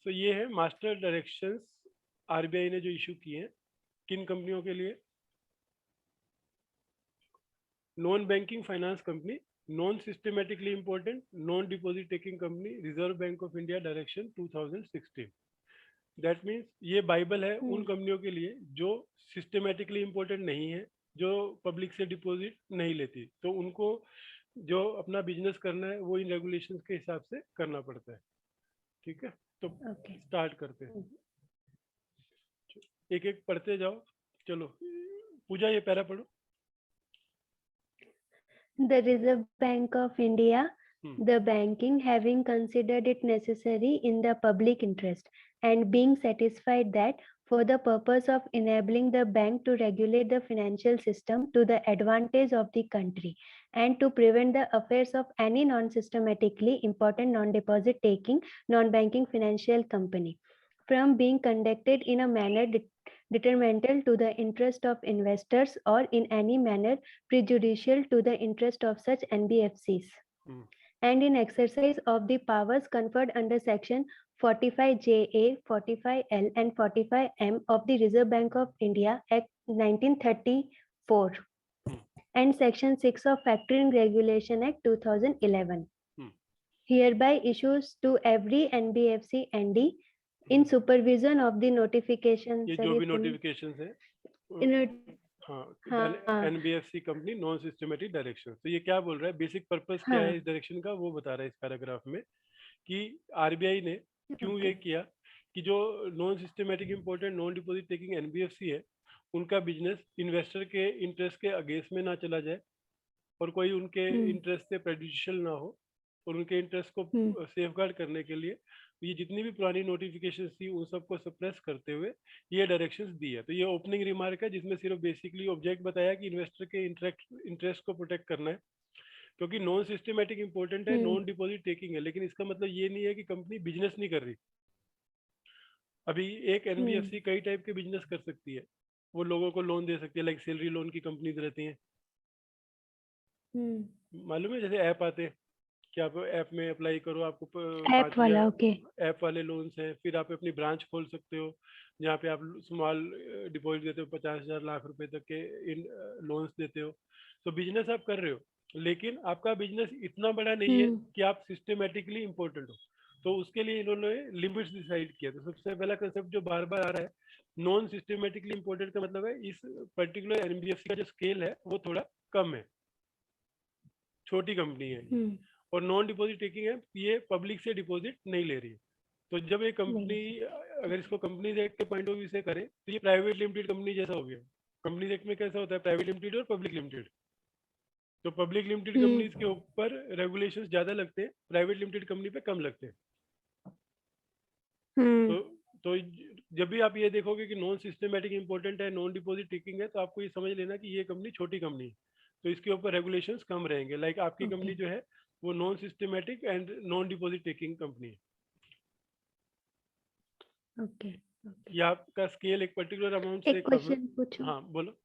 तो ये है मास्टर डायरेक्शंस आरबीआई ने जो इशू किए हैं किन कंपनियों के लिए। Non banking finance company, non systematically important, non deposit taking company, reserve bank of India direction 2016। That means ये बाइबल है उन कंपनियों के लिए जो सिस्टमेटिकली इंपॉर्टेंट नहीं है, जो पब्लिक से डिपॉजिट नहीं लेती, तो उनको जो अपना बिजनेस करना है वो इन रेगुलेशंस के हिसाब से करना पड़ता है। ठीक है, तो Okay. स्टार्ट करते हैं, एक एक पढ़ते जाओ। चलो पूजा ये पैरा पढ़ो। The Reserve Bank of India, hmm the banking, having considered it necessary in the public interest and being satisfied that for the purpose of enabling the bank to regulate the financial system to the advantage of the country and to prevent the affairs of any non-systematically important non-deposit taking non-banking financial company from being conducted in a manner detrimental to the interest of investors or in any manner prejudicial to the interest of such NBFCs, and in exercise of the powers conferred under Section 45JA, 45L, and 45M of the Reserve Bank of India Act 1934 and Section 6 of Factoring Regulation Act 2011. Hereby issues to every NBFC ND in supervision of the notification. ये जो भी notification है हाँ, NBFC company non systematic direction. तो ये क्या बोल रहा है, बेसिक पर्पस क्या है इस डायरेक्शन का वो बता रहा है इस पैराग्राफ में कि आरबीआई ने क्यों ये किया कि जो non systematic important non deposit taking NBFC है उनका बिजनेस इन्वेस्टर के इंटरेस्ट के अगेंस्ट में ना चला जाए और कोई उनके इंटरेस्ट से प्रेजुडिशियल ना हो, और उनके इंटरेस्ट को सेफगार्ड करने के लिए ये जितनी भी पुरानी नोटिफिकेशन थी उन सबको सप्रेस करते हुए ये डायरेक्शंस दी है। तो ये ओपनिंग रिमार्क है जिसमें सिर्फ बेसिकली ऑब्जेक्ट बताया कि इन्वेस्टर के इंटरेस्ट को प्रोटेक्ट करना है, क्योंकि नॉन सिस्टमेटिक इंपॉर्टेंट है, नॉन डिपॉजिट टेकिंग है, लेकिन इसका मतलब ये नहीं है कि कंपनी बिजनेस नहीं कर रही। अभी एक एनबीएफसी कई टाइप के बिजनेस कर सकती है, वो लोगों को लोन दे सकती है, लाइक सैलरी लोन की कंपनीज रहती हैं, मालूम है, जैसे ऐप आते हैं कि आप ऐप में अप्लाई करो, आपको 5,000 ऐप वाले लोन्स हैं। फिर आप अपनी ब्रांच खोल सकते हो जहाँ पे आप स्मॉल डिपॉजिट देते हो, 50,000 लाख रुपए तक के इन लोन्स देते हो। तो बिजनेस आप कर रहे हो, लेकिन आपका बिजनेस इतना बड़ा नहीं है कि आप सिस्टमेटिकली इम्पोर्टेंट हो, तो उसके लिए इन्होंने लिमिट्स डिसाइड किया। तो सबसे पहला कंसेप्ट जो बार बार आ रहा है, नॉन सिस्टमेटिकली इम्पोर्टेंट का मतलब है इस पर्टिकुलर एनबीएफसी का जो स्केल है वो थोड़ा कम है, छोटी कंपनी है, और नॉन डिपॉजिट टेकिंग है, ये पब्लिक से डिपॉजिट नहीं ले रही है। तो जब ये कंपनी, अगर इसको कंपनीज एक्ट के पॉइंट ऑफ व्यू से करें तो ये प्राइवेट लिमिटेड कंपनी जैसा हो गया। कंपनीज एक्ट में कैसा होता है, प्राइवेट लिमिटेड और पब्लिक लिमिटेड। तो पब्लिक लिमिटेड कंपनीज के ऊपर रेगुलेशंस ज्यादा लगते हैं, प्राइवेट लिमिटेड कंपनी पे कम लगते हैं। तो जब भी आप ये देखोगे कि नॉन सिस्टमेटिक इंपॉर्टेंट है, नॉन डिपॉजिट टेकिंग है, तो आपको ये समझ लेना कि ये कंपनी छोटी कंपनी है, तो इसके ऊपर रेगुलेशंस कम रहेंगे। लाइक आपकी कंपनी जो है वो non systematic and non deposit taking company है। या आपका स्केल एक पर्टिकुलर अमाउंट से क्वेश्चन पूछूं? हाँ बोलो।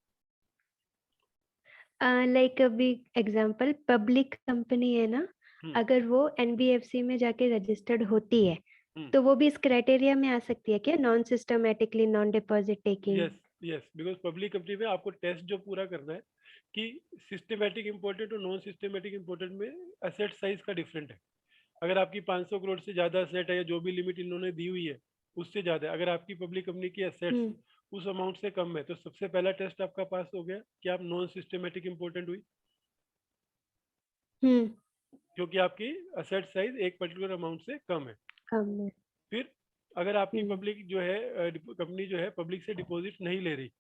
लाइक अभी एग्जांपल पब्लिक कंपनी है ना, अगर वो एनबीएफसी में जाके रजिस्टर्ड होती है तो वो भी इस क्राइटेरिया में आ सकती है क्या, non systematically non deposit taking? Yes yes, because public company में आपको टेस्ट जो पूरा करना है कि सिस्टमेटिक इंपॉर्टेंट और नॉन सिस्टमेटिक इंपॉर्टेंट में एसेट साइज का डिफरेंट है। अगर आपकी 500 करोड़ से ज्यादा एसेट है, या जो भी लिमिट इन्होंने दी हुई है उससे ज्यादा, अगर आपकी पब्लिक कंपनी की एसेट्स उस अमाउंट से कम है, तो सबसे पहला टेस्ट आपका पास हो गया कि आप नॉन सिस्टमेटिक इंपॉर्टेंट हुई, क्योंकि आपकी एसेट साइज एक पर्टिकुलर अमाउंट से कम है। फिर अगर आपकी पब्लिक जो है कंपनी जो है पब्लिक से डिपॉजिट नहीं ले रही,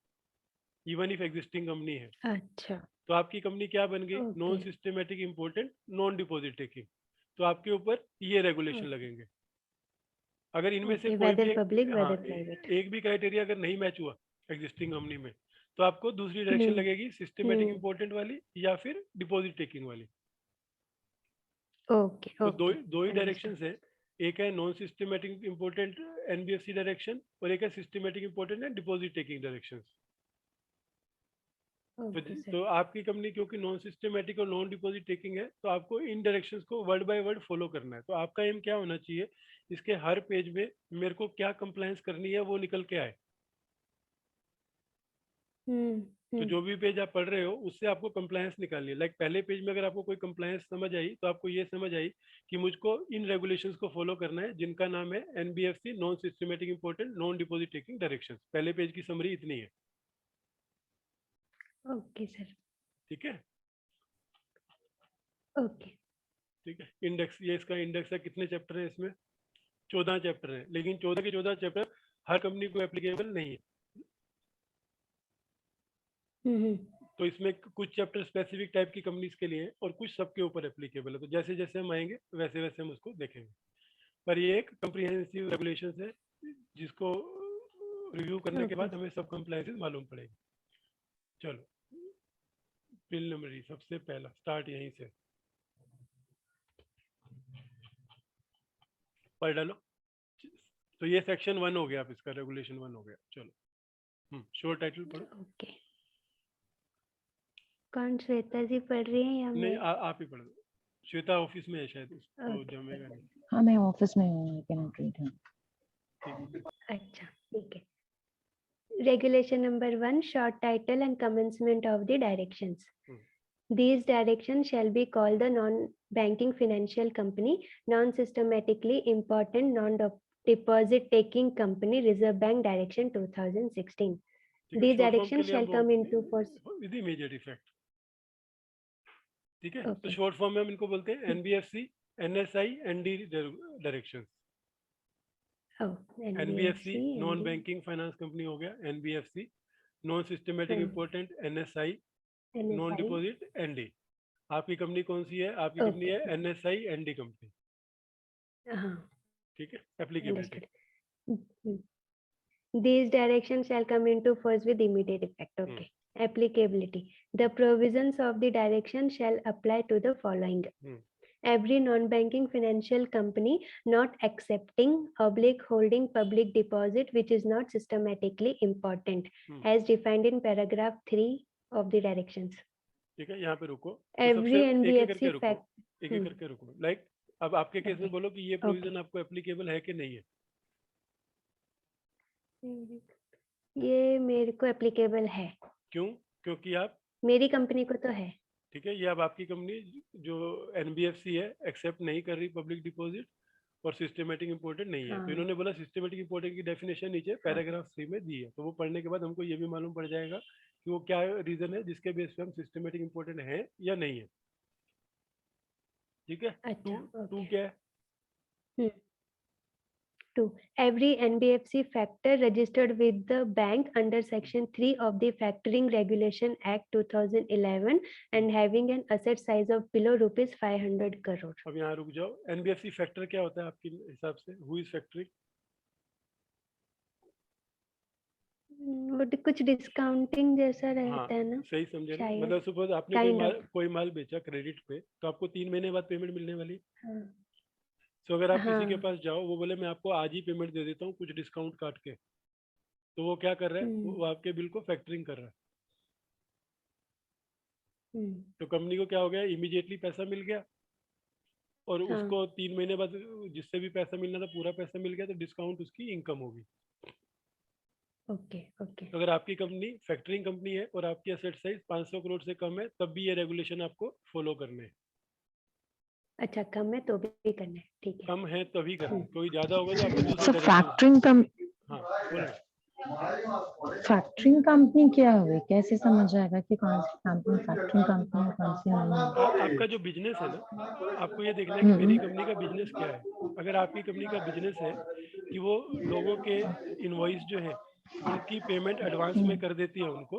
इवन इफ एग्जिस्टिंग कंपनी है, अच्छा, तो आपकी कंपनी क्या बन गई, non systematic important non deposit taking. तो आपके ऊपर ये रेगुलेशन लगेंगे। अगर इनमें से कोई भी एक भी क्राइटेरिया अगर नहीं मैच हुआ एग्जिस्टिंग कंपनी में, तो आपको दूसरी डायरेक्शन लगेगी, सिस्टमेटिक इंपॉर्टेंट वाली या फिर डिपॉजिट टेकिंग वाली। तो दो ही डायरेक्शन है, एक है non systematic important NBFC direction और एक है systematic important and deposit taking direction. Okay, sir. तो आपकी कंपनी क्योंकि नॉन सिस्टमेटिक और नॉन डिपॉजिट टेकिंग है, तो आपको इन डायरेक्शंस को वर्ड बाय वर्ड फॉलो करना है। तो आपका एम क्या होना चाहिए, इसके हर पेज में मेरे को क्या कंप्लायंस करनी है वो निकल के आए। तो जो भी पेज आप पढ़ रहे हो उससे आपको कंप्लायंस निकालनी है। लाइक पहले पेज में अगर आपको कोई कंप्लायंस समझ आई, तो आपको ये समझ आई कि मुझको इन रेगुलेशंस को फॉलो करना है, जिनका नाम है NBFC non systematic important non deposit taking directions. पहले पेज की समरी इतनी है। Okay sir. ठीक है, ओके। ठीक है। इंडेक्स, ये इसका इंडेक्स है। कितने चैप्टर है इसमें? 14 चैप्टर है, लेकिन 14 के 14 चैप्टर हर कंपनी को एप्लीकेबल नहीं है। तो इसमें कुछ चैप्टर स्पेसिफिक टाइप की कंपनीज के लिए है और कुछ सबके ऊपर एप्लीकेबल है। तो जैसे जैसे हम आएंगे वैसे वैसे हम उसको देखेंगे। पर ये एक कंप्रिहेंसिव रेगुलेशंस है, जिसको रिव्यू करने के बाद हमें सब कंप्लायंसेस मालूम पड़ेगी। चलो, प्रिलिमिनरी सबसे पहला स्टार्ट यहीं से पढ़ डालो। तो ये सेक्शन 1 हो गया, आप इसका रेगुलेशन 1 हो गया। चलो शोर टाइटल पढ़ो। ओके। कौन, श्वेता जी पढ़ रही हैं या नहीं, मैं? आप ही पढ़ दो। श्वेता ऑफिस में है शायद, उसको जमेगा नहीं। हाँ, मैं ऑफिस में हूँ, आई कैन रीड। अच्छा, ठीक है। Regulation number 1, short title and commencement of the directions. These directions shall be called the non-banking financial company, non-systematically important, non-deposit taking company, Reserve Bank Direction 2016. These directions shall come into force with immediate effect. ठीक है, तो Okay. Short form में हम इनको बोलते हैं NBFC, NSI, ND directions. Oh, NBFC non banking finance company हो गया, NBFC non systematic important, NSI non deposit, ND. आपकी कंपनी कौन सी है? आपकी कंपनी है एनएसआई एनडी कंपनी। ठीक है, applicability. These directions shall come into force with immediate effect. Okay. Applicability. The provisions of the direction shall apply to the following. Every non-banking financial company not accepting holding public deposit which is not systematically important as defined in paragraph 3 of the directions. ठीक है, यहाँ पे रुको। Every NBFC एक एक करके रुको। Like अब आपके केस में बोलो कि ये प्रोविजन आपको एप्लीकेबल है कि नहीं है। ये मेरे को एप्लीकेबल है। क्यों? क्योंकि आप, मेरी कंपनी को तो है। ठीक है, ये अब आपकी कंपनी जो एनबीएफसी है एक्सेप्ट नहीं कर रही पब्लिक डिपॉजिट और सिस्टमेटिक इंपॉर्टेंट नहीं है। तो इन्होंने बोला सिस्टमेटिक इंपॉर्टेंट की डेफिनेशन नीचे पैराग्राफ 3 में दी है। तो वो पढ़ने के बाद हमको ये भी मालूम पड़ जाएगा कि वो क्या रीजन है जिसके बेस पे हम सिस्टमेटिक इंपॉर्टेंट है या नहीं है। ठीक है। टू क्या है? 2. Every NBFC factor registered with the bank under Section 3 of the Factoring Regulation Act 2011 and having an asset size of below ₹500 crore. अब यहाँ रुक जाओ। एनबीएफसी फैक्टर क्या होता है आपके हिसाब से? Who is factoring? वो कुछ डिस्काउंटिंग जैसा रहता है ना। सही समझे ना? मतलब सपोज आपने कोई माल बेचा क्रेडिट पे, तो आपको 3 महीने बाद पेमेंट मिलने वाली। तो अगर आप किसी के पास जाओ, वो बोले मैं आपको आज ही पेमेंट दे देता हूँ कुछ डिस्काउंट काट के, तो वो क्या कर रहा है? वो आपके बिल को फैक्टरिंग कर रहा है। तो कंपनी को क्या हो गया? इमीडिएटली पैसा मिल गया और उसको 3 महीने बाद जिससे भी पैसा मिलना था पूरा पैसा मिल गया, तो डिस्काउंट उसकी इनकम होगी। ओके। तो अगर आपकी कंपनी फैक्टरिंग कंपनी है और आपकी एसेट साइज 500 करोड़ से कम है, तब भी ये रेगुलेशन आपको फॉलो करने हैं। अच्छा, कम है तो भी करना है। ठीक है, कम है तभी करना, कोई ज्यादा होगा तो आपको दूसरे फैक्टरिंग फैक्टरिंग कंपनी क्या हुई? कैसे समझ आएगा कि कौन सी कंपनी फैक्टरिंग कंपनी है, कौन सी नहीं? आपका जो बिजनेस है ना, आपको ये देखना है कि मेरी कंपनी का बिजनेस क्या है। अगर आपकी कंपनी का बिजनेस है कि वो लोगों के इनवॉइस जो है उनकी पेमेंट एडवांस में कर देती है उनको,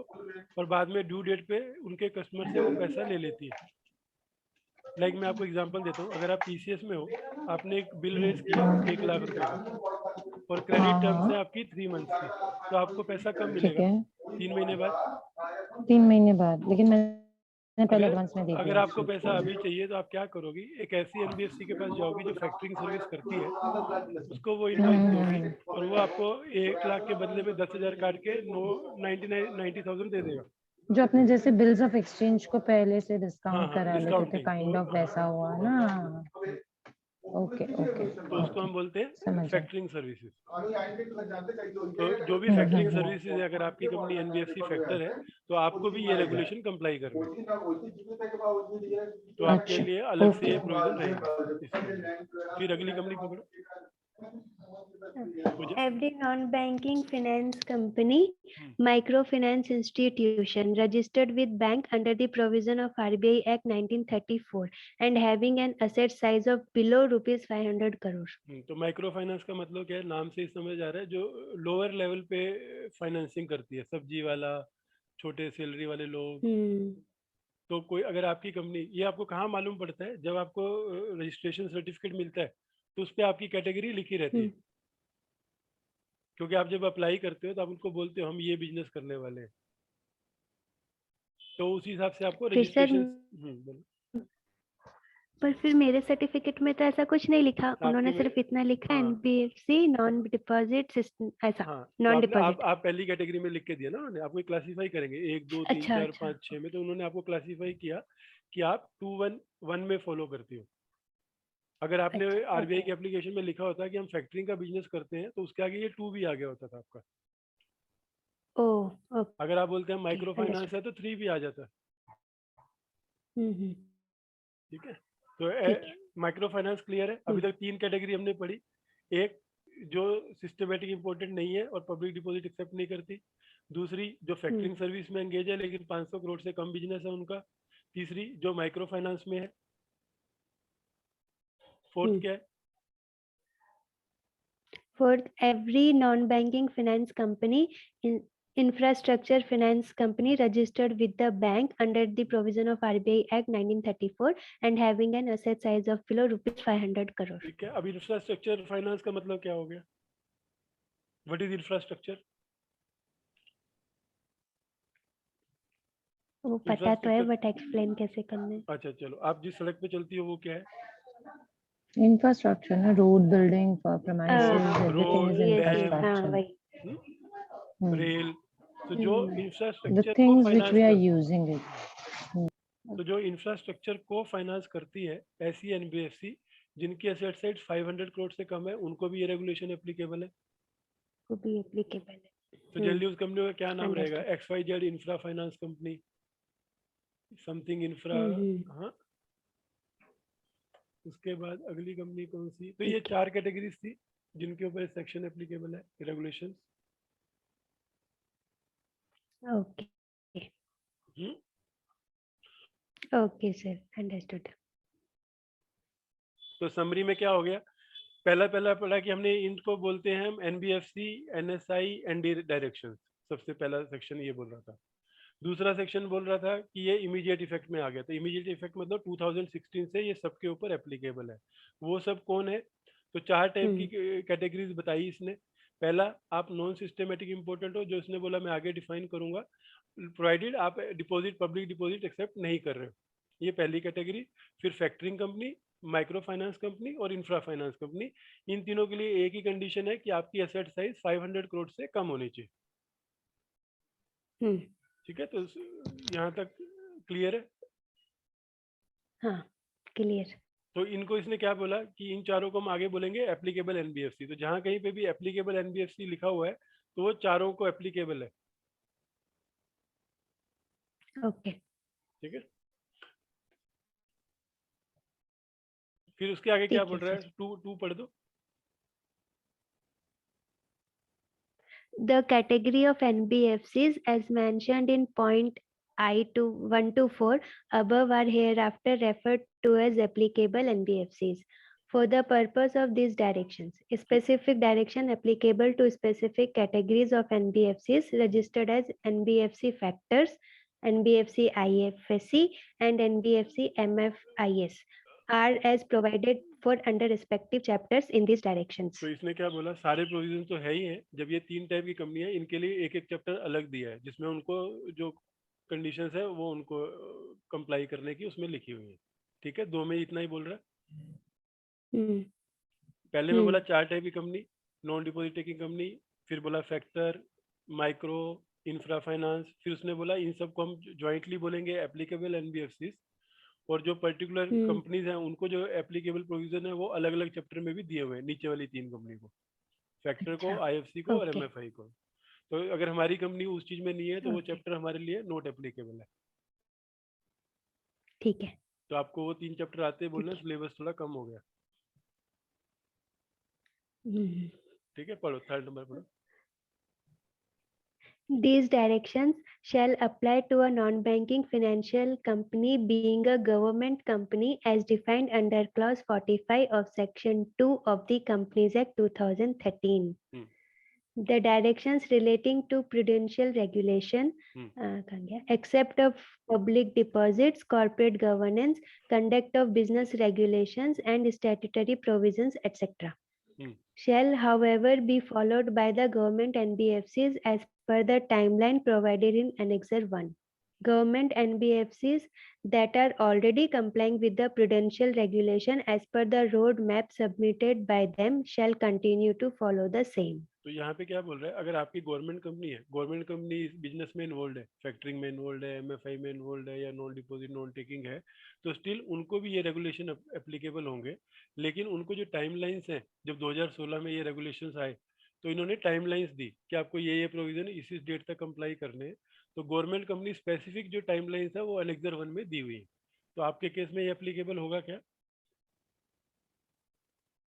और बाद में ड्यू डेट पे उनके कस्टमर से वो पैसा ले लेती है। लाइक मैं आपको एग्जांपल देता हूँ। अगर आप टीसीएस में हो, आपने एक बिल रेज किया 1 लाख रुपए का और क्रेडिट टर्म्स है आपकी 3 मंथ्स की, तो आपको पैसा कब मिलेगा? 3 महीने बाद। 3 महीने बाद। लेकिन मैंने पहले एडवांस में दे दिया। अगर आपको पैसा अभी चाहिए तो आप क्या करोगी? एक ऐसी एनबीएफसी के पास जाओगी जो फैक्टरिंग सर्विस करती है, उसको वो इनवॉइस दोगी और वो आपको 1 लाख के बदले में 10,000 काट के 90,000 दे देगा। जो अपने जैसे बिल्स ऑफ एक्सचेंज को पहले से हाँ डिस्काउंट हाँ करा लेते थे, डिस्काउंटिंग काइंड ऑफ वैसा हुआ ना। ओके ओके तो उसको हम बोलते हैं समझ गए। Factoring services. तो जो भी फैक्टरिंग सर्विसेज है, अगर आपकी कंपनी एनबीएफसी फैक्टर है तो आपको भी ये रेगुलेशन कंप्लाई करना है, तो आपके अच्छा लिए अलग से ओके ये प्रोविजन रहेगा इसके लिए। फिर अगली कंपनी पकड़ो। हो जा- Every non-banking finance company, hmm, microfinance institution registered with bank under the provision of RBI Act 1934 and having an asset size of below rupees 500 crore. तो माइक्रो फाइनेंस का मतलब क्या है, नाम से ही समझ आ रहा है, जो लोअर लेवल पे फाइनेंसिंग करती है, सब्जी वाला, छोटे सैलरी वाले लोग। Hmm. तो कोई अगर आपकी कंपनी, ये आपको कहाँ मालूम पड़ता है, जब आपको रजिस्ट्रेशन सर्टिफिकेट मिलता है तो उस पर आपकी कैटेगरी लिखी रहती है, Hmm. क्योंकि आप जब अप्लाई करते हो तो आप उनको बोलते हो हम ये बिजनेस करने वाले हैं, तो उसी हिसाब से आपको फिर सर रजिस्ट्रेशन। पर फिर मेरे सर्टिफिकेट में तो ऐसा कुछ नहीं लिखा, उन्होंने आपके में सिर्फ इतना लिखा हाँ एनबीएफसी नॉन डिपॉजिट सिस्टम ऐसा, हाँ, तो नॉन आपने डिपॉजिट। आप पहली कैटेगरी में लिख के दिया ना, उन्होंने आपको क्लासीफाई करेंगे 1 2 3 अच्छा 4 अच्छा 5 6 में, तो उन्होंने आपको क्लासीफाई किया कि आप 2-1 में फॉलो करते हो। अगर आपने अच्छा आरबीआई ओके की एप्लीकेशन में लिखा होता कि हम फैक्टरिंग का बिजनेस करते हैं, तो उसके आगे ये 2 भी आ गया होता था आपका। ओ अगर आप बोलते हैं ओके माइक्रो फाइनेंस अंडरस्टूड। है तो 3 भी आ जाता। हम्म। ठीक है, तो ठीक है। माइक्रो फाइनेंस क्लियर है। अभी हम्म। तक 3 कैटेगरी हमने पढ़ी। एक जो सिस्टमेटिक इंपॉर्टेंट नहीं है और पब्लिक डिपॉजिट एक्सेप्ट नहीं करती। दूसरी जो हम्म। फैक्टरिंग सर्विस में एंगेज है लेकिन 500 करोड़ से कम बिजनेस है उनका। तीसरी जो माइक्रो फाइनेंस में है। फोर्थ हम्म। क्या है? Fourth, every non-banking finance company, infrastructure finance company registered with the bank under the provision of RBI Act 1934 and having an asset size of below rupees 500 crore. ठीक है, अब इंफ्रास्ट्रक्चर फाइनेंस का मतलब क्या हो गया? What is infrastructure? वो पता तो है इंफ्रास्ट्रक्चर, बट एक्सप्लेन कैसे करना है? अच्छा चलो, आप जिस सड़क पे चलती हो वो क्या है? इंफ्रास्ट्रक्चर ना, road, building, premises, everything road, is yes हाँ डैम, infrastructure. वही। रेल। तो जो हम्म। The इंफ्रास्ट्रक्चर को things which finance we are कर using it. तो जो इंफ्रास्ट्रक्चर को फाइनेंस करती है ऐसी एनबीएफसी जिनकी एसेट साइज 500 करोड़ से कम है, उनको भी ये रेगुलेशन एप्लीकेबल है। वो भी एप्लीकेबल है। तो जनरली उस कंपनी का क्या नाम रहेगा? Understood. XYZ infra finance company, something infra. हम्म। हाँ, उसके बाद अगली कंपनी कौन सी? तो ये ठीक 4 कैटेगरीज थी जिनके ऊपर सेक्शन एप्लीकेबल है, रेगुलेशन। है। Okay sir understood. तो समरी में क्या हो गया? पहला पहला पढ़ा कि हमने इनको बोलते हैं हम एनबीएफसी, एनएसआई, एनडी डायरेक्शन। सबसे पहला सेक्शन ये बोल रहा था। दूसरा सेक्शन बोल रहा था कि ये इमीडिएट इफेक्ट में आ गया। तो इमीडिएट इफेक्ट मतलब 2016 से ये सबके ऊपर एप्लीकेबल है। वो सब कौन है? तो 4 टाइप की कैटेगरीज बताई इसने। पहला, आप नॉन सिस्टमेटिक इंपॉर्टेंट हो, जो इसने बोला मैं आगे डिफाइन करूंगा, प्रोवाइडेड आप डिपॉजिट, पब्लिक डिपॉजिट एक्सेप्ट नहीं कर रहे हो, ये पहली कैटेगरी। फिर factoring company, micro finance company और इंफ्रा फाइनेंस कंपनी। इन तीनों के लिए एक ही कंडीशन है कि आपकी एसेट साइज 500 करोड़ से कम होनी चाहिए। ठीक है, तो यहाँ तक क्लियर है? हाँ क्लियर। तो इनको इसने क्या बोला कि इन चारों को हम आगे बोलेंगे एप्लीकेबल एनबीएफसी। तो जहां कहीं पे भी एप्लीकेबल एनबीएफसी लिखा हुआ है तो वो चारों को एप्लीकेबल है। ओके ठीक है, फिर उसके आगे क्या ठीक बोल है रहा है? सर। टू टू पढ़ दो। The category of NBFCs as mentioned in point I to 1 to 4 above are hereafter referred to as applicable NBFCs. For the purpose of these directions, specific direction applicable to specific categories of NBFCs registered as NBFC factors, NBFC IFSC, and NBFC MFIS are as provided for under respective chapters in these directions. तो इसने क्या बोला? सारे provision तो है ही है। जब ये 3 टाइप की कंपनी है, इनके लिए एक एक चैप्टर अलग दिया है जिसमें उनको जो कंडीशंस है वो उनको कंप्लाई करने की उसमें लिखी हुई है। ठीक है, 2 में इतना ही बोल रहा है। पहले में बोला 4 टाइप की company, non deposit taking company, फिर बोला फैक्टर, माइक्रो, इंफ्रा फाइनेंस, फिर उसने बोला इन सबको हम ज्वाइंटली बोलेंगे एप्लीकेबल एनबीएफसीज, और जो पर्टिकुलर कंपनीज हैं उनको जो एप्लीकेबल प्रोविजन है वो अलग अलग चैप्टर में भी दिए हुए हैं नीचे वाली 3 कंपनी को, फैक्टर को, अच्छा, आईएफसी को और ओके, एमएफआई को। तो अगर हमारी कंपनी उस चीज में नहीं है तो वो ओके, चैप्टर हमारे लिए नॉट एप्लीकेबल है। ठीक है, तो आपको वो 3 चैप्टर आते हैं ठीक बोलना, है। सिलेबस थोड़ा कम हो गया। हम्म। ठीक है, पढ़ो, थर्ड नंबर पढ़ो। These directions shall apply to a non-banking financial company being a government company as defined under Clause 45 of Section 2 of the Companies Act 2013. Hmm The directions relating to prudential regulation, hmm accept of public deposits, corporate governance, conduct of business regulations, and statutory provisions, etc. Hmm shall, however, be followed by the government NBFCs as per the timeline provided in Annexure 1. Government NBFCs that are already complying with the prudential regulation as per the roadmap submitted by them shall continue to follow the same. तो यहाँ पे क्या बोल रहा है, अगर आपकी government company है, गवर्नमेंट कंपनी इस बिजनेस में इन्वॉल्व है, फैक्टरिंग में इन्वॉल्व है, एमएफआई में इन्वॉल्व है, या नॉन डिपॉजिट नॉन टेकिंग है, तो स्टिल उनको भी ये रेगुलेशन एप्लीकेबल होंगे। लेकिन उनको जो टाइमलाइंस हैं, जब 2016 में ये रेगुलेशंस आए तो इन्होंने टाइमलाइंस दी कि आपको ये प्रोविजन इस डेट तक कंप्लाई करने हैं। तो गवर्नमेंट कंपनी स्पेसिफिक जो टाइमलाइंस है वो एनेक्सर 1 में दी हुई है। तो आपके केस में ये एप्लीकेबल होगा क्या?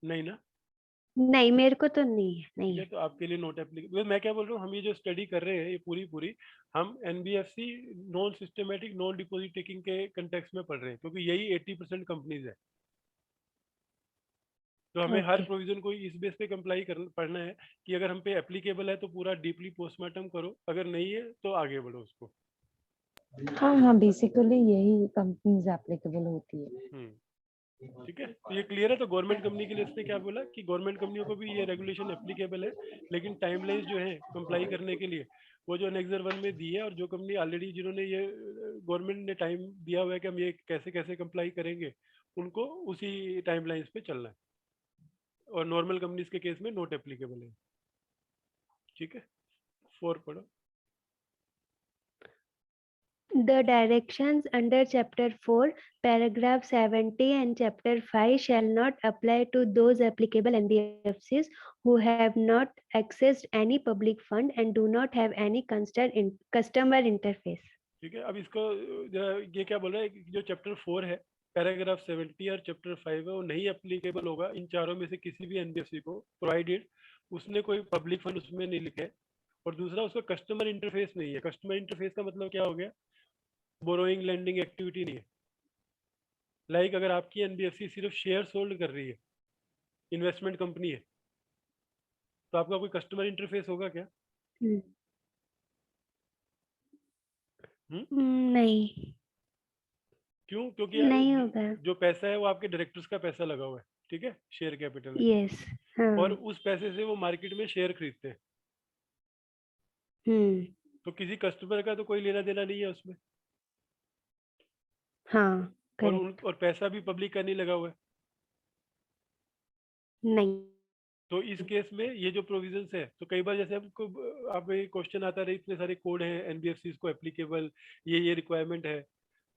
नहीं ना? नहीं, मेरे को तो नहीं है, ठीक नहीं है, है। तो आपके लिए नोट एप्लीकेबल। मैं क्या बोल रहा हूँ, हम ये जो स्टडी कर रहे हैं ये पूरी पूरी हम NBFC non systematic non deposit taking के कंटेक्स्ट में पढ़ रहे हैं, क्योंकि यही 80% कंपनीज है। तो हमें हर ओके, प्रोविजन को इस बेस पे कंप्लाई कर पढ़ना है कि अगर हम पे एप्लीकेबल है तो पूरा डीपली पोस्टमार्टम करो, अगर नहीं है तो आगे बढ़ो उसको। हाँ हाँ, बेसिकली यही कंपनीज एप्लीकेबल होती है। ठीक है, तो ये क्लियर है। तो गवर्नमेंट कंपनी के लिए इसने क्या बोला कि गवर्नमेंट कंपनियों को भी ये रेगुलेशन एप्लीकेबल है, लेकिन टाइमलाइंस जो है कंप्लाई करने के लिए वो जो एनेक्सर 1 में दी है, और जो कंपनी ऑलरेडी जिन्होंने ये गवर्नमेंट ने टाइम दिया हुआ है कि हम ये कैसे कैसे कंप्लाई करेंगे, उनको उसी टाइमलाइंस पे चलना है। और नॉर्मल कंपनीज के केस में नोट एप्लीकेबल है। ठीक है, 4 पढ़ो। The directions under Chapter 4, Paragraph 70 and Chapter 5 shall not apply to those applicable NBFCs who have not accessed any public fund and do not have any customer interface. ठीक है, अब इसको ये क्या बोल रहा है कि जो चैप्टर 4 है, पैराग्राफ 70 और चैप्टर 5 है, वो नहीं एप्लीकेबल होगा इन चारों में से किसी भी एनबीएफसी को, प्रोवाइडेड उसने कोई पब्लिक फंड उसमें नहीं लिखे। और दूसरा, उसका कस्टमर इंटरफेस नहीं है। कस्टमर इंटरफेस का मतलब क्या हो गया? बोरोइंग लेंडिंग एक्टिविटी नहीं है। लाइक अगर आपकी एनबीएफसी सिर्फ शेयर होल्ड कर रही है, इन्वेस्टमेंट कंपनी है, तो आपका कोई कस्टमर इंटरफेस होगा क्या? Hmm. हम्म नहीं, क्यों? क्योंकि नहीं होगा। जो पैसा है वो आपके डायरेक्टर्स का पैसा लगा हुआ है, ठीक है, शेयर कैपिटल में। यस, और हाँ, उस पैसे से वो मार्केट में शेयर खरीदते हैं। हम्म, तो किसी कस्टमर का तो कोई लेना देना नहीं है उसमें। हाँ, करेक्ट, और पैसा भी पब्लिक का नहीं लगा हुआ है। नहीं, तो इस केस में ये जो प्रोविजंस है, तो कई बार जैसे आपको आप क्वेश्चन आता रहे, इतने सारे कोड हैं एनबीएफसी को एप्लीकेबल, ये रिक्वायरमेंट है,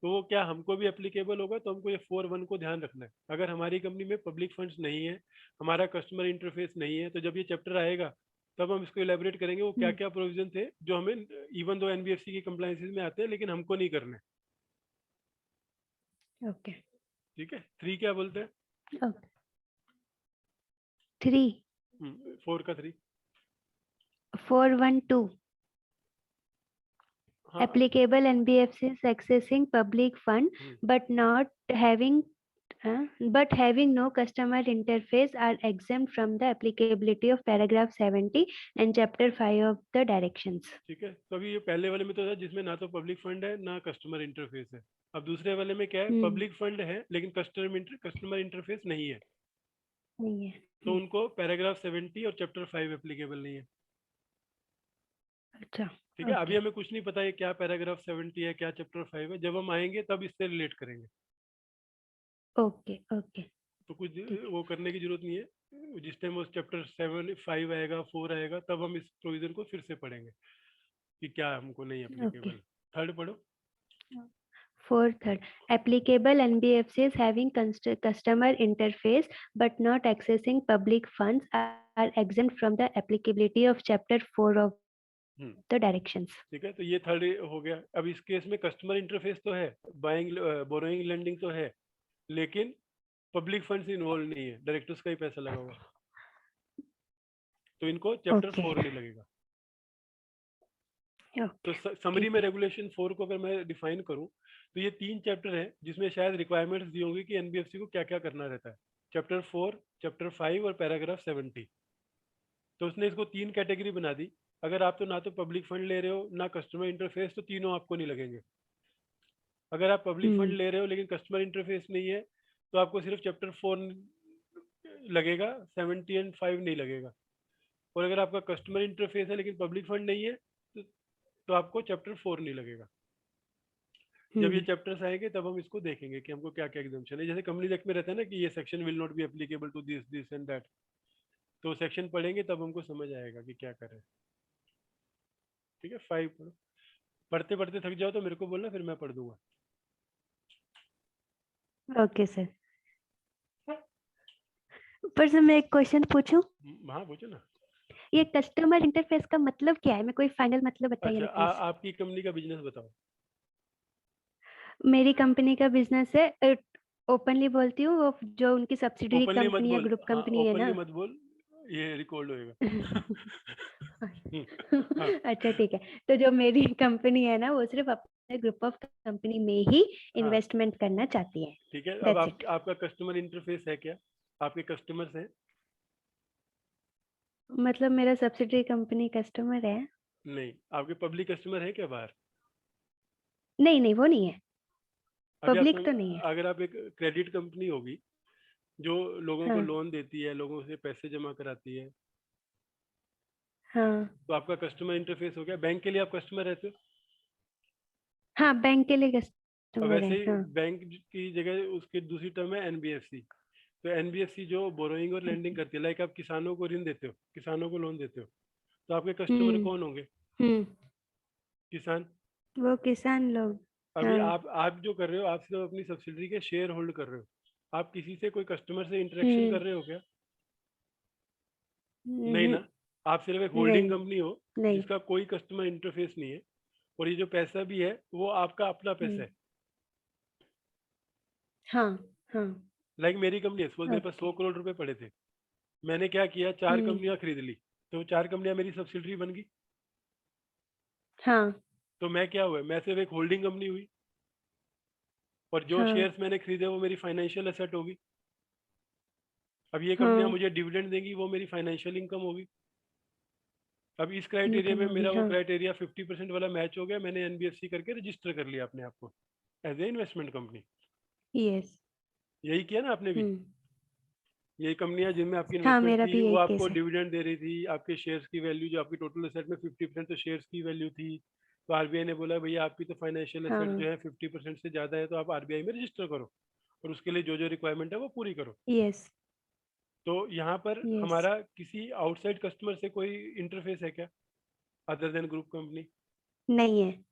तो वो क्या हमको भी एप्लीकेबल होगा? तो हमको ये 4(1) को ध्यान रखना है। अगर हमारी कंपनी में पब्लिक फंड्स नहीं है, हमारा कस्टमर इंटरफेस नहीं है, तो जब ये चैप्टर आएगा तब हम इसको इलेबोरेट करेंगे वो क्या क्या प्रोविजन थे जो हमें इवन दो एनबीएफसी की कंप्लायंसेस में आते हैं लेकिन हमको नहीं करने। ओके, ठीक है, 3 क्या बोलते हैं? ओके, 3, 4 का 3। 412. हाँ। Applicable NBFCs accessing public fund but not having but having no customer interface are exempt from the applicability of paragraph 70 and chapter 5 of the directions. ठीक है, तो अभी ये पहले वाले में तो था जिसमें ना तो पब्लिक फंड है ना कस्टमर इंटरफेस है। अब दूसरे वाले में क्या है? पब्लिक फंड है लेकिन कस्टमर इंटरफेस नहीं है। नहीं है। तो उनको पैराग्राफ 70 और चैप्टर 5 एप्लीकेबल नहीं है। अच्छा, ठीक है, अभी हमें कुछ नहीं पता है क्या पैराग्राफ 70 है क्या चैप्टर 5 है। जब हम आएंगे तब इससे रिलेट करेंगे। ओके, ओके, तो कुछ वो करने की जरूरत नहीं है। जिस टाइम वो चैप्टर 7 5 आएगा 4 आएगा तब हम इस प्रोविजन को फिर से पढ़ेंगे। कि क्या हमको नहीं एप्लीकेबल। थर्ड पढ़ो। Fourth, applicable NBFCs having customer interface but not accessing public funds are exempt from the applicability of Chapter 4 of the directions. ठीक है, तो ये थर्ड हो गया। अब इस केस में कस्टमर इंटरफेस तो है, बाइंग बोरोइंग लेंडिंग तो है, लेकिन पब्लिक फंड्स इन्वॉल्व नहीं है, डायरेक्टर्स का ही पैसा लगा हुआ, तो इनको चैप्टर 4 नहीं लगेगा। तो समरी में रेगुलेशन 4 को अगर मैं डिफाइन करूं तो ये 3 चैप्टर हैं जिसमें शायद रिक्वायरमेंट्स दी होंगी कि एनबीएफसी को क्या क्या करना रहता है। चैप्टर 4, चैप्टर 5 और पैराग्राफ 70। तो उसने इसको 3 कैटेगरी बना दी। अगर आप तो ना तो पब्लिक फंड ले रहे हो ना कस्टमर इंटरफेस, तो तीनों आपको नहीं लगेंगे। अगर आप पब्लिक फंड ले रहे हो लेकिन कस्टमर इंटरफेस नहीं है तो आपको सिर्फ चैप्टर 4 लगेगा, 70 एंड 5 नहीं लगेगा। और अगर आपका कस्टमर इंटरफेस है लेकिन पब्लिक फंड नहीं है तो आपको चैप्टर 4 नहीं लगेगा। जब ये चैप्टर्स आएंगे तब हम इसको देखेंगे कि हमको क्या क्या एग्जाम्पशन है। जैसे कंपनी एक्ट में रहता है ना कि ये section will not be applicable to this this and that, तो सेक्शन पढ़ेंगे तब हमको समझ आएगा कि क्या करें। ठीक है, 5 पढ़ो। पढ़ते पढ़ते थक जाओ तो मेरे को बोलना, फिर मैं पढ़ दूंगा। Okay sir. पर सर मैं एक क्वेश्चन पूछूं? हाँ पूछो ना। ये कस्टमर इंटरफेस का मतलब क्या है? मैं कोई फाइनल मतलब बताइए। अच्छा, आपकी कंपनी का बिजनेस बताओ। मेरी कंपनी का बिजनेस है, ओपनली बोलती हूँ, वो जो उनकी सब्सिडरी कंपनी या ग्रुप कंपनी है ना। मत बोल, ये रिकॉर्ड होएगा। अच्छा ठीक है, तो जो मेरी कंपनी है ना वो सिर्फ अपने ग्रुप ऑफ कंपनी में ही इन्वेस्टमेंट करना चाहती है। ठीक है, अब आपका कस्टमर इंटरफेस है क्या? आपके कस्टमर्स हैं? मतलब मेरा सब्सिडरी कंपनी कस्टमर है? नहीं। आपके पब्लिक कस्टमर है क्या बाहर? नहीं नहीं, वो नहीं है, पब्लिक तो नहीं है। अगर आप एक क्रेडिट कंपनी होगी जो लोगों को लोन देती है, लोगों से पैसे जमा कराती है, हाँ, तो आपका कस्टमर इंटरफेस हो गया। बैंक के लिए आप कस्टमर रहते हो? हाँ बैंक के लिए कस्टमर वैसे है। ही हाँ। बैंक की जगह उसकी दूसरी टर्म है एनबीएफसी। तो एनबीएफसी जो बोरोइंग और लेंडिंग करती है, लाइक आप किसानों को ऋण देते हो, किसानों को लोन देते हो, तो आपके कस्टमर कौन होंगे? किसान। वो किसान लोग। अभी हाँ। आप जो कर रहे हो, आप सिर्फ अपनी सब्सिडरी के शेयर होल्ड कर रहे हो। आप किसी से कोई कस्टमर से इंटरेक्शन कर रहे हो क्या? नहीं ना। आप सिर्फ एक होल्डिंग कंपनी हो जिसका कोई कस्टमर इंटरफेस नहीं है, और ये जो पैसा भी है वो आपका अपना पैसा है। हाँ हाँ। लाइक मेरी कंपनी है, सपोज मेरे पास 100 करोड़ रुपए पड़े थे, मैंने क्या किया, 4 कंपनियां खरीद ली, तो 4 कंपनियां मेरी सब्सिडरी बन गई। हाँ। तो मैं क्या हुआ, मैं सिर्फ एक होल्डिंग कंपनी हुई, और जो शेयर्स मैंने खरीदे वो मेरी फाइनेंशियल एसेट होगी। अब ये कंपनियां मुझे डिविडेंड देंगी, वो मेरी फाइनेंशियल इनकम होगी। अब इस क्राइटेरिया में मेरा वो क्राइटेरिया 50% वाला मैच हो गया, मैंने एनबीएफसी करके रजिस्टर कर लिया अपने आप को as a investment company. Yes. यही किया ना आपने भी? यही कंपनियां जिनमें आपकी हाँ, इन्वेस्टमेंट मेरा थी भी वो यही केस आपको है। डिविडेंड दे रही थी, आपके शेयर्स की वैल्यू जो आपकी टोटल एसेट में 50% तो शेयर्स की वैल्यू थी, तो आरबीआई ने बोला भैया आपकी तो फाइनेंशियल एसेट जो है 50% से ज्यादा है, तो आप आरबीआई में रजिस्टर करो और उसके लिए जो जो रिक्वायरमेंट है वो पूरी करो। यस। तो यहाँ पर हमारा किसी आउटसाइड कस्टमर से कोई इंटरफेस है क्या अदर देन ग्रुप कंपनी? नहीं है,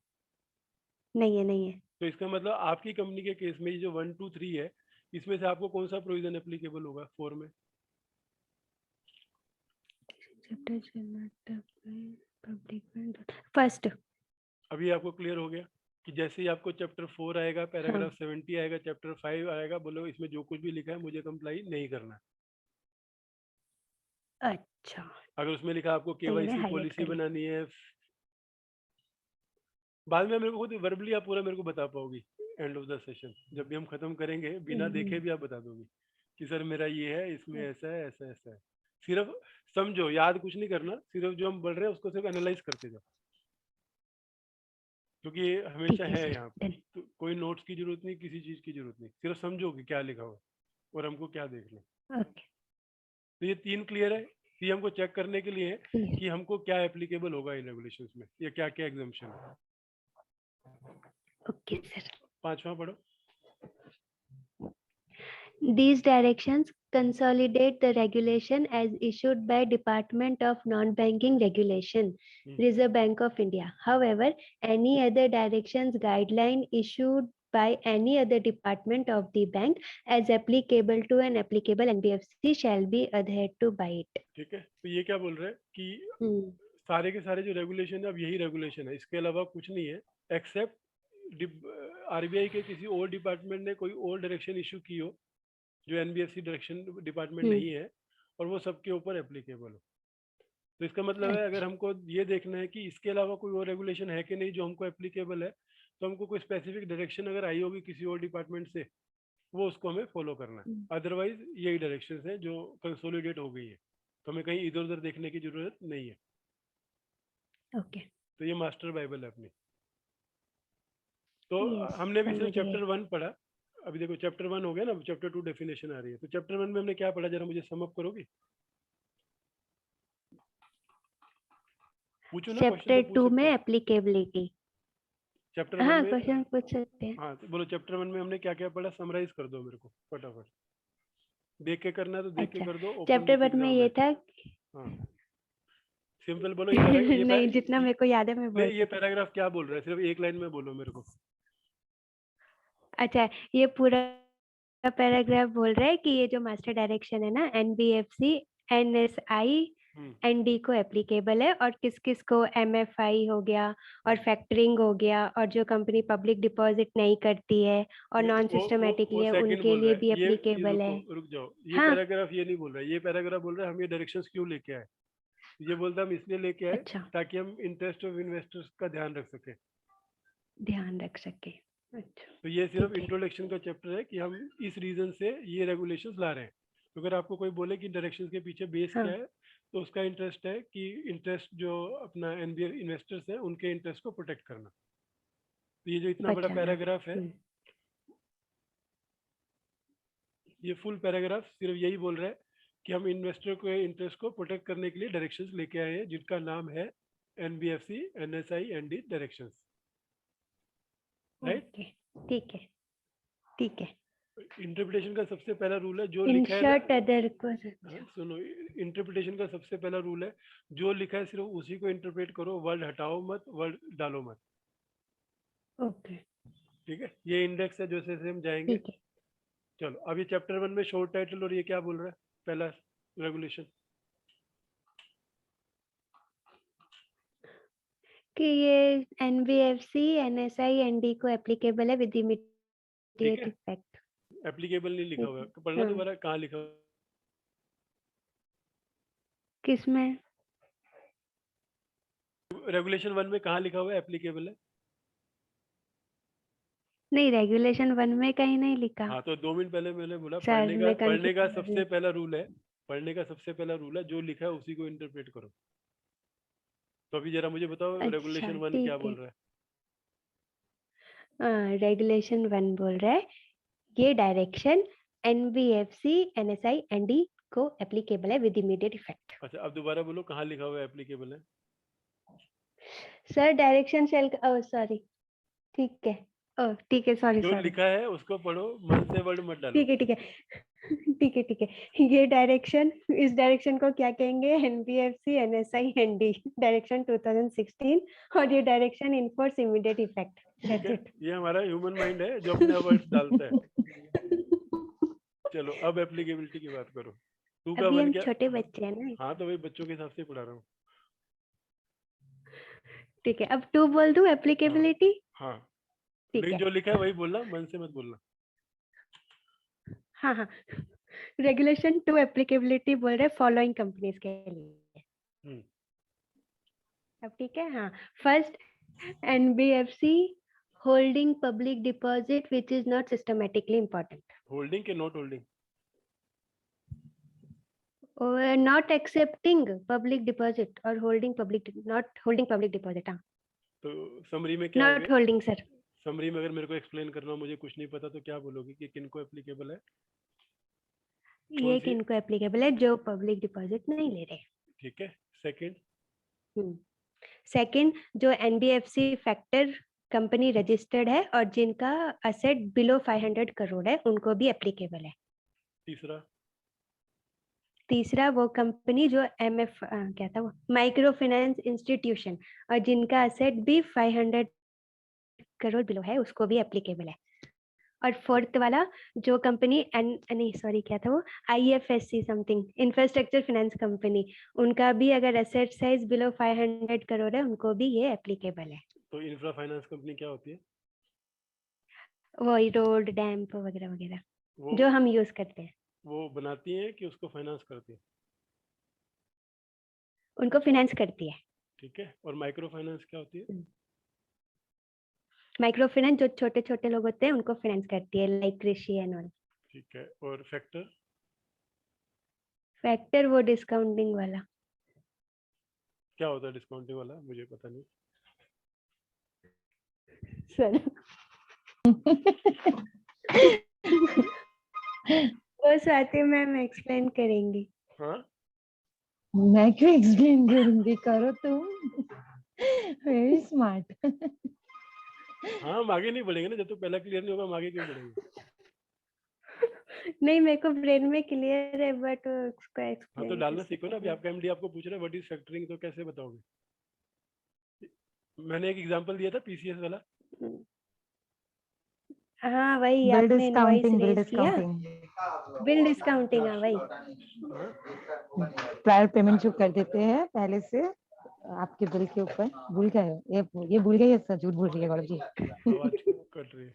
नहीं है, नहीं है। तो इसका मतलब आपकी कंपनी के केस में ये जो 1, 2, 3 है, इसमें से आपको कौन सा प्रोविजन एप्लीकेबल होगा 4 में? फर्स्ट। अभी आपको क्लियर हो गया कि जैसे ही आपको चैप्टर 4 आएगा, पैराग्राफ 70 आएगा, चैप्टर 5 आएगा, बोलो इसमें जो कुछ भी लिखा है मुझे कंप्लाई नहीं करना। अच्छा, अगर उसमें लिखा आपको तो ये मैं केवाईसी हाईलाइट पॉलिसी कर लूं। बनानी है, बाद में मेरे को खुद वर्बली आप पूरा मेरे को बता पाओगी एंड ऑफ द सेशन, जब भी हम खत्म करेंगे बिना देखे भी आप बता दोगी कि सर मेरा ये है, इसमें ऐसा है, ऐसा ऐसा है। सिर्फ समझो, याद कुछ नहीं करना, सिर्फ जो हम बढ़ रहे हैं उसको सिर्फ एनालाइज करते जाओ, क्योंकि ये हमेशा ठीक है है सर, यहाँ पे। डन। तो कोई नोट्स की जरूरत नहीं, किसी चीज की जरूरत नहीं, सिर्फ समझो कि क्या लिखा हुआ और हमको क्या देखना। ओके। तो ये 3 क्लियर है। ये हमको चेक करने के लिए है कि हमको क्या एप्लीकेबल होगा इन रेगुलेशंस में, या क्या क्या एग्जाम्पशन है। Okay sir. 5वां पढ़ो। These directions consolidate the regulation as issued by Department of Non-Banking Regulation, Reserve Bank of India. However, any other directions, guideline issued by any other department of the bank as applicable to an applicable NBFC shall be adhered to by it. ठीक है, तो ये क्या बोल रहा है कि सारे के सारे जो रेगुलेशन है अब यही रेगुलेशन है, इसके अलावा कुछ नहीं है, एक्सेप्ट आरबीआई के किसी और डिपार्टमेंट ने कोई और डायरेक्शन इशू की हो जो एनबीएफसी डायरेक्शन डिपार्टमेंट नहीं है और वो सबके ऊपर एप्लीकेबल हो। तो इसका मतलब है अगर हमको ये देखना है कि इसके अलावा कोई और रेगुलेशन है कि नहीं जो हमको एप्लीकेबल है, तो हमको कोई स्पेसिफिक डायरेक्शन अगर आई होगी किसी और डिपार्टमेंट से, वो उसको हमें फॉलो करना है। अदरवाइज यही डायरेक्शंस है जो कंसोलिडेट हो गई है, तो हमें कहीं इधर उधर देखने की जरूरत नहीं है। ओके, तो ये मास्टर बाइबल है अपनी। तो हमने भी सिर्फ चैप्टर 1 पढ़ा, अभी देखो चैप्टर 1 हो गया ना, चैप्टर 2 डेफिनेशन आ रही है। तो चैप्टर 1 में हमने क्या पढ़ा, जरा मुझे सम अप करोगी? पूछो ना, चैप्टर 2 में एप्लीकेबिलिटी। चैप्टर 1 में क्वेश्चन पूछ सकते हैं। हाँ, तो बोलो चैप्टर 1 में हमने क्या क्या पढ़ा, समराइज कर दो मेरे को फटाफट। देख के करना है तो देख के कर दो। चैप्टर 1 में ये था, हाँ सिंपल बोलो ये नहीं जितना मेरे को याद है मैं बोल। ये पैराग्राफ क्या बोल रहा है, सिर्फ एक लाइन में बोलो मेरे को। अच्छा, ये पूरा पैराग्राफ बोल रहा है कि ये जो मास्टर डायरेक्शन है ना, एनबीएफसी एनएसआई एनडी को एप्लीकेबल है, और किस किस को एमएफआई हो गया और फैक्टरिंग हो गया, और जो कंपनी पब्लिक डिपॉजिट नहीं करती है और नॉन सिस्टमेटिकली है उनके लिए भी एप्लीकेबल है। रुक जाओ, ये पैराग्राफ ये नहीं बोल रहा है, ये पैराग्राफ बोल रहा है हम ये डायरेक्शंस क्यों लेके आए। ये बोलता हम इसलिए लेके आए ताकि हम इंटरेस्ट ऑफ इन्वेस्टर्स का ध्यान रख सके। अच्छा, तो ये सिर्फ इंट्रोडक्शन का चैप्टर है कि हम इस रीजन से ये रेगुलेशंस ला रहे हैं। तो अगर आपको कोई बोले कि डायरेक्शंस के पीछे बेस क्या है, तो उसका इंटरेस्ट है कि इंटरेस्ट जो अपना एनबीएफ इन्वेस्टर्स है उनके इंटरेस्ट को प्रोटेक्ट करना। तो ये जो इतना बड़ा पैराग्राफ है, ये फुल पैराग्राफ सिर्फ यही बोल रहा है कि हम इन्वेस्टर के इंटरेस्ट को प्रोटेक्ट करने के लिए डायरेक्शंस लेके आए हैं, जिनका नाम है NBFC NSI ND directions. Right, ठीक है। इंटरप्रिटेशन का सबसे पहला रूल है जो लिखा है, सुनो, इंटरप्रिटेशन का सबसे पहला रूल है जो लिखा है सिर्फ उसी को इंटरप्रेट करो, वर्ड हटाओ मत, वर्ड डालो मत। ओके, ठीक है, ये इंडेक्स है जो से हम जाएंगे। चलो, अभी चैप्टर 1 में शॉर्ट टाइटल, और ये क्या बोल रहा है पहला रेगुलेशन कि ये एनबीएफसी एनएसआई एनडी को एप्लीकेबल है विद इमीडिएट इफेक्ट। एप्लीकेबल नहीं लिखा हुआ है, पढ़ना दोबारा, कहाँ लिखा हुआ? किसमें? रेगुलेशन 1 में कहाँ लिखा हुआ है एप्लीकेबल है? नहीं, रेगुलेशन 1 में कहीं नहीं लिखा। हाँ, तो 2 मिनट पहले मैंने बोला पढ़ने का सबसे पहला रूल है, पढ़ने का सबसे पहला रूल है जो लिखा है उसी को इंटरप्रेट करो। तो अभी जरा मुझे बताओ, रेगुलेशन 1 क्या बोल रहा है? रेगुलेशन 1 बोल रहा है ये डायरेक्शन एनबीएफसी एनएसआई एनडी को एप्लीकेबल है विद इमीडिएट इफेक्ट। अच्छा, अब दोबारा बोलो कहाँ लिखा हुआ है एप्लीकेबल है? सर डायरेक्शन शेल, सॉरी, ठीक है, ठीक है, सॉरी, जो लिखा है उसको पढ़ो, मन से वर्ड मत डालो। ठीक है। ये डायरेक्शन, इस डायरेक्शन को क्या कहेंगे? एनबीएफसी एनएसआई एनडी डायरेक्शन 2016, और ये डायरेक्शन इनफोर्स इमीडिएट इफेक्ट। ये हमारा ह्यूमन माइंड है जो अपने वर्ड्स डालता है। चलो, अब एप्लीकेबिलिटी की बात करो। अभी हम छोटे बच्चे हैं ना। हाँ, तो वही बच्चों के हिसाब से पढ़ा रहा हूँ। ठीक है, अब 2 बोल दूं एप्लीकेबिलिटी? हाँ, जो लिखा है वही बोलना, मन से मत बोलना। हाँ, रेगुलेशन 2 एप्लीकेबिलिटी बोल रहे फॉलोइंग कंपनीज के लिए। अब ठीक है, हाँ, first NBFC holding public deposit which is not systematically important. Holding के not holding? Not accepting public deposit और holding public, not holding public deposit. हाँ, तो समरी में क्या? Not holding sir. समरी में अगर मेरे को एक्सप्लेन करना हो, मुझे कुछ नहीं पता, तो क्या बोलोगे कि किनको एप्लीकेबल है? ये किनको एप्लीकेबल है? जो पब्लिक डिपॉजिट नहीं ले रहे। ठीक है, सेकंड जो एनबीएफसी फैक्टर कंपनी रजिस्टर्ड है और जिनका असेट बिलो 500 करोड़ है, उनको भी एप्लीकेबल है। तीसरा तीसरा वो कंपनी जो MF क्या था वो माइक्रो फाइनेंस इंस्टीट्यूशन और जिनका असेट भी 500 करोड़ बिलो है उसको भी एप्लीकेबल है। और फोर्थ वाला जो कंपनी नहीं सॉरी क्या था वो IFSC something infrastructure finance company, उनका भी अगर एसेट साइज बिलो 500 करोड़ है उनको भी ये एप्लीकेबल है। तो इंफ्रा फाइनेंस कंपनी क्या होती है? वही रोड डैम वगैरह वगैरह वो जो हम यूज करते हैं वो बनाती हैं कि उसको फाइनेंस करती है? उनको फाइनेंस करती है। ठीक है, और माइक्रो फाइनेंस क्या होती है? माइक्रो फाइनेंस जो छोटे छोटे लोग होते हैं उनको फाइनेंस करती है लाइक कृषि एंड ऑल। ठीक है, और फैक्टर? फैक्टर वो डिस्काउंटिंग वाला। क्या होता है डिस्काउंटिंग वाला? मुझे पता नहीं। सर वो स्वाति मैम एक्सप्लेन करेंगी। हाँ, मैं क्यों एक्सप्लेन करूंगी, करो तुम। Very smart. हाँ, हम आगे नहीं बढ़ेंगे ना, जब तो पहला क्लियर नहीं होगा हम आगे क्यों बढ़ेंगे? नहीं मेरे को ब्रेन में क्लियर है बट उसको हाँ, तो एक्सप्लेन डालना सीखो ना। अभी आपका MD आपको पूछ रहा है व्हाट इज फैक्टरिंग, तो कैसे बताओगे? मैंने एक एग्जांपल दिया था PCS वाला। हाँ वही बिल आपने इनवॉइस डिस्काउंटिंग, बिल रेज किया। डिस्काउंटिंग। बिल डिस्काउंटिंग हाँ वही। हाँ, प्रायर पेमेंट जो कर देते हैं पहले से आपके बिल के ऊपर। भूल गए हो? ये भूल गई है, सर झूठ बोल रही है गौरव जी। आवाज कट रही है।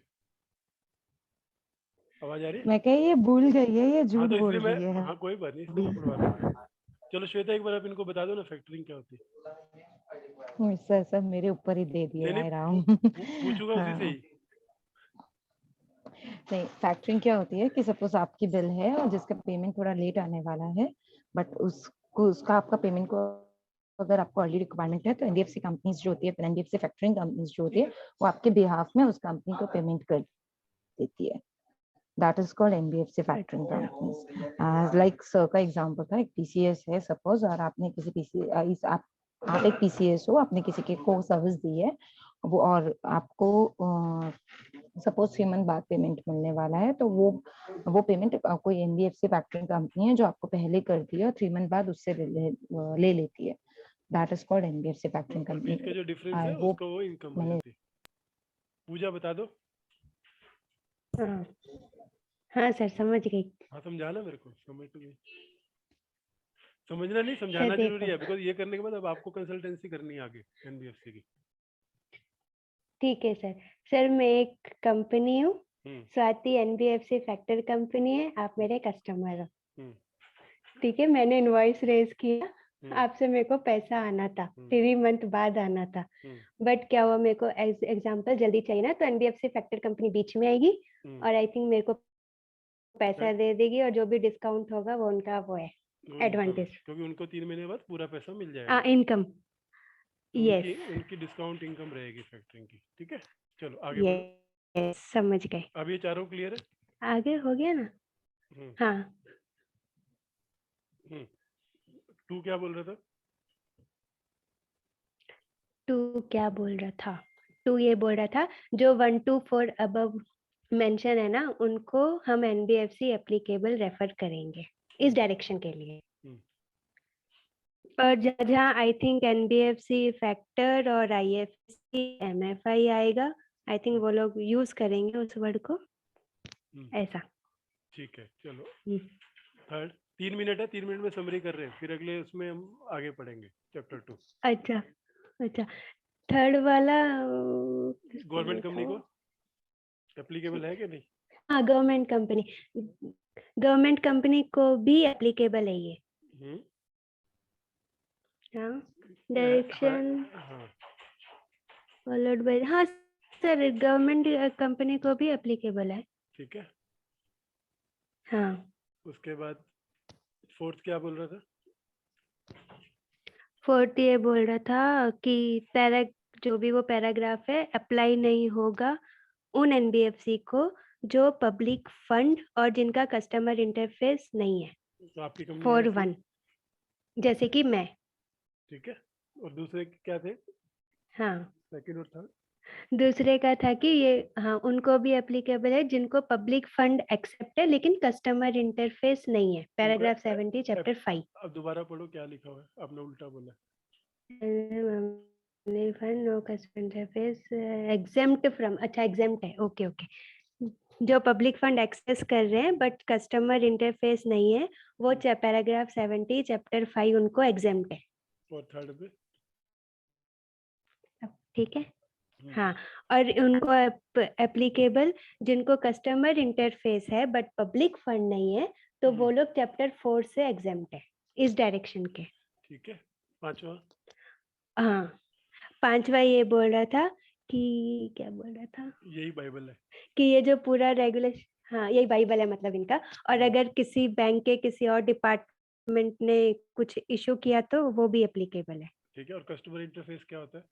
आवाज आ रही है? मैं कही ये भूल गई है, ये हाँ, झूठ तो बोल इसलिए मैं, रही है हाँ कोई बात नहीं, इसलिए अभी। मैं पढ़वा रहा हूँ। चलो श्वेता, एक बार आप इनको बता दो ना फैक्टरिंग क्या होती है। सर सब मेरे ऊपर ही दे दिए नहीं नहीं, आए रहा हूँ। पूछूंगा उसी से हाँ, ही। नहीं फैक्टरिंग क्या होती है कि सपोज आपकी बिल है और जिसका पेमेंट थोड़ा लेट आने वाला है, बट उसका आपका पेमेंट को अगर आपको अर्ली रिक्वायरमेंट है तो NBFC कंपनीज जो होती है, NBFC फैक्टरिंग कंपनीज जो होती है वो आपके बिहाफ में उस कंपनी को पेमेंट कर देती है। That is called NBFC factoring companies. Like sir का एग्जांपल था, एक PCS है सपोज, और आपने किसी आप एक PCS हो, आपने किसी के को सर्विस दी है वो, और आपको सपोज 3 मंथ बाद पेमेंट मिलने वाला है, तो वो पेमेंट कोई NBFC फैक्टरिंग कंपनी है जो आपको पहले कर दी है और 3 मंथ बाद उससे ले लेती है। That is called NBFC factoring और बीच का कंपनी। जो डिफरेंस आई है होप उसको वो इनकम हो मैंने जाती है। पूजा बता दो। हाँ हाँ सर समझ गई। हाँ, समझाना मेरे को, समझ तो गई। समझना नहीं, सर समझाना जरूरी देखो है, बिकॉज ये करने के बाद अब आपको कंसल्टेंसी करनी है आगे NBFC की। ठीक है सर। सर मैं एक कंपनी हूँ, स्वाति NBFC फैक्टर कंपनी है, आप मेरे कस्टमर हो। ठीक है, मैंने इनवॉइस रेज किया, आपसे मेरे को पैसा आना था 3 मंथ बाद आना था, बट क्या हुआ मेरे को एग्जांपल जल्दी चाहिए ना, तो NBFC फैक्टर कंपनी बीच में आएगी और आई थिंक मेरे को पैसा दे देगी और जो भी डिस्काउंट होगा वो उनका वो है एडवांटेज, क्योंकि उनको 3 महीने बाद पूरा पैसा मिल जाएगा। इनकम। तो यस उनकी डिस्काउंट इनकम रहेगी फैक्टरिंग की। ठीक है, चलो आगे बढ़ो। यस समझ गए। अब ये चारों क्लियर है? आगे हो गया ना? हाँ। 2 क्या बोल रहा था? 2 क्या बोल रहा था? 2 ये बोल रहा था जो 1 to 4 अबव मेंशन है ना, उनको हम NBFC एप्लीकेबल रेफर करेंगे इस डायरेक्शन के लिए। और जहाँ आई थिंक NBFC फैक्टर और IFSC MFI आएगा, आई थिंक वो लोग यूज करेंगे उस वर्ड को ऐसा। ठीक है, चलो थर्ड। 3 मिनट है, 3 मिनट में समरी कर रहे हैं, फिर अगले उसमें हम आगे पढ़ेंगे चैप्टर 2। अच्छा अच्छा, थर्ड वाला गवर्नमेंट कंपनी को एप्लीकेबल है कि नहीं? हाँ गवर्नमेंट कंपनी को भी एप्लीकेबल है ये। हाँ डायरेक्शन फॉलोड बाय, हाँ सर गवर्नमेंट कंपनी को भी एप्लीकेबल है। ठीक है, हाँ। उसके बाद फोर्थ क्या बोल रहा था? फोर्थ ये बोल रहा था कि जो भी वो पैराग्राफ है अप्लाई नहीं होगा उन NBFC को जो पब्लिक फंड और जिनका कस्टमर इंटरफेस नहीं है। तो आपकी कंपनी फॉर 1 जैसे कि मैं। ठीक है, और दूसरे क्या थे? हाँ सेकंड और थर्ड? दूसरे का था कि ये हाँ उनको भी एप्लीकेबल है जिनको पब्लिक फंड एक्सेप्ट है लेकिन कस्टमर इंटरफेस नहीं है, पैराग्राफ 70 चैप्टर 5। अब दोबारा पढ़ो क्या लिखा हुआ है, आपने उल्टा बोला। Fund no customer interface exempt from, अच्छा एग्जेम्प्ट है, ओके ओके। जो पब्लिक फंड एक्सेस कर रहे हैं बट कस्टमर इंटरफेस नहीं है, वो पैराग्राफ 70 चैप्टर 5 उनको एग्जेम्प्ट है। और थर्ड पे ठीक है हाँ, और उनको एप्लीकेबल जिनको कस्टमर इंटरफेस है बट पब्लिक फंड नहीं है, तो वो लोग चैप्टर 4 से एग्जेम्प्ट है इस डायरेक्शन के। ठीक है। पांचवा हाँ, पांचवा ये बोल रहा था कि क्या बोल रहा था यही बाइबल है कि ये जो पूरा रेगुलेशन, हाँ यही बाइबल है मतलब इनका, और अगर किसी बैंक के किसी और डिपार्टमेंट ने कुछ इशू किया तो वो भी एप्लीकेबल है। ठीक है। और कस्टमर इंटरफेस क्या होता है?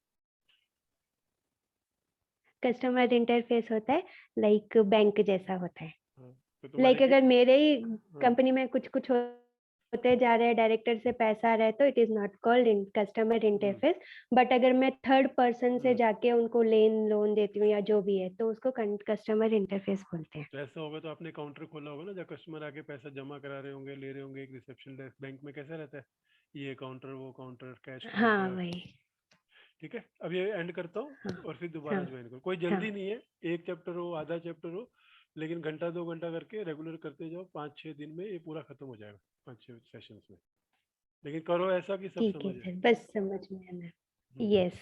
कस्टमर इंटरफेस होता है लाइक बैंक जैसा होता है। हाँ, तो तुम्हारे लाइक अगर मेरे ही हाँ, कंपनी में कुछ कुछ होते जा रहे हैं, डायरेक्टर से पैसा आ रहा है, तो it is not called in customer interface. But अगर मैं थर्ड पर्सन से जाके उनको लोन देती हूँ या जो भी है, तो उसको कस्टमर इंटरफेस बोलते हैं। तो ऐसा होगा तो आपने काउंटर खोला होगा ना, जब कस्टमर आके पैसा जमा करा रहे होंगे, ले रहे होंगे, एक रिसेप्शन डेस्क बैंक में कैसा रहता है, ये काउंटर वो काउंटर कैश हाँ काउंटर। वही। ठीक है, अब ये एंड करता हूँ हाँ और फिर दोबारा हाँ ज्वाइन करो, कोई हाँ जल्दी नहीं है, एक चैप्टर हो आधा चैप्टर हो, लेकिन घंटा 2 घंटा करके रेगुलर करते जाओ, 5-6 दिन में ये पूरा खत्म हो जाएगा, 5-6 सेशंस में। लेकिन करो ऐसा कि सब ठीक है समझ आए। सर, बस समझ में आना। हम्म, यस।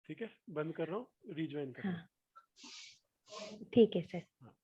ठीक है, बंद कर रहा हूँ, रीज्वाइन कर रहा हाँ हूँ। ठीक है सर। हाँ।